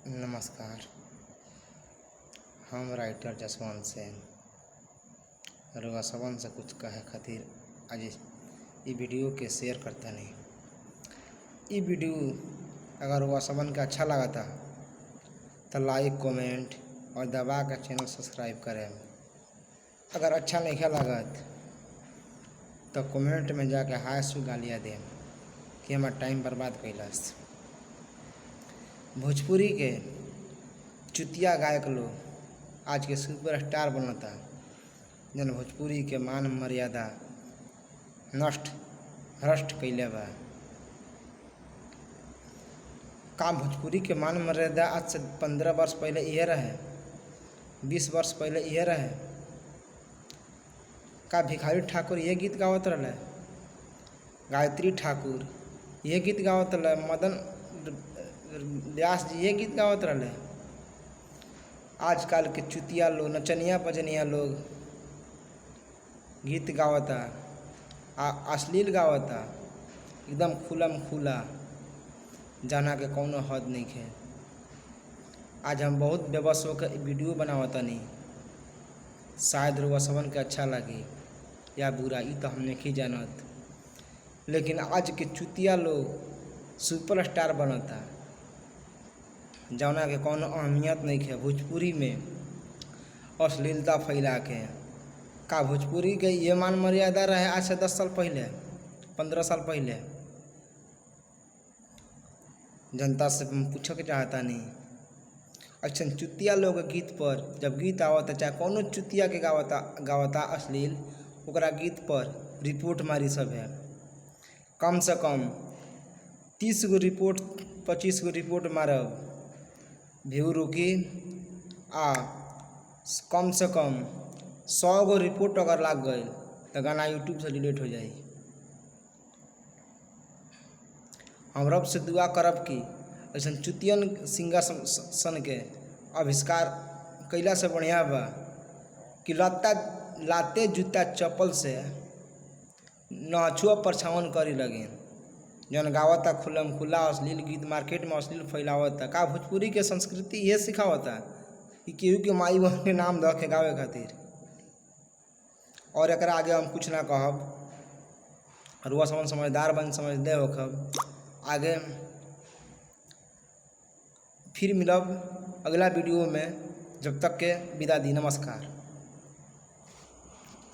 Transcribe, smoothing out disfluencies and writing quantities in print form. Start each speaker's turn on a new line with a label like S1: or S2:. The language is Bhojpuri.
S1: नमस्कार। हम राइटर जसवंत सिंह रउआ सबन से कुछ कहे खातिर आज ई वीडियो के शेयर करता नहीं। ई वीडियो अगर रउआ सबन के अच्छा लगता तो लाइक कमेंट और दबा के चैनल सब्सक्राइब करें। अगर अच्छा नहीं लगत तो कमेंट में जाके हाय सु गालियाँ दें कि हमारा टाइम बर्बाद कैलस। भोजपुरी के चुतिया गायक लोग आज के सुपर स्टार बनता, जन भोजपुरी के मान मर्यादा नष्ट भ्रष्ट कैले बा। का भोजपुरी के मान मर्यादा आज से 15 वर्ष पहले यह रहे, 20 वर्ष पहले यह रहे? का भिखारी ठाकुर ये गीत गावत रहे, गायत्री ठाकुर ये गीत गावत रहे, मदन व्यास जी ये गीत गावत रहे? आजकल के चुतिया लोग नचनिया पजनिया लोग गीत गावता, अश्लील गावता, एकदम खुलम खुला, जाना के कौनो हद नहीं है। आज हम बहुत बेबस होकर वीडियो बनावता नहीं, शायद रउआ सबन के अच्छा लगे या बुरा, ई तो हम नहीं जानत। लेकिन आज के चुतिया लोग सुपर स्टार बनता, जौना के कौनो अहमियत नहीं है। भोजपुरी में अश्लीलता फैला के, का भोजपुरी के ये मान मर्यादा रहे आज से 10 साल पहले, 15 साल पहले? जनता से पूछे के चाहता नहीं। अच्छा चुतिया लोग के गीत पर जब गीत आवता, चाहे कौनो चुतिया के गावता अश्लील, ओकरा गीत पर रिपोर्ट मारी सब है। कम से कम 30 गो रिपोर्ट 25 गो रिपोर्ट मारब, व्यू रुकी। आ कम से कम 100 गो रिपोर्ट अगर लग गई तो गाना यूट्यूब से डिलीट हो जाए। हम रब से दुआ करब कि ऐसा चुतियन सिंगर सन के आविष्कार कैला से बढ़िया बा कि लाते जूता चप्पल से नछुआ परछावन करी लगे। जौन गावता खुलम खुला अश्लील गीत, मार्केट में अश्लील फैलावता। का भोजपुरी के संस्कृति ये सिखावता कि केहू के माई बहन के नाम ध के गावे खातिर। और एक आगे हम कुछ ना कहब। रुआ समझ समझदार बन समझदे होखब। आगे फिर मिलब अगला वीडियो में, जब तक के विदा दी। नमस्कार।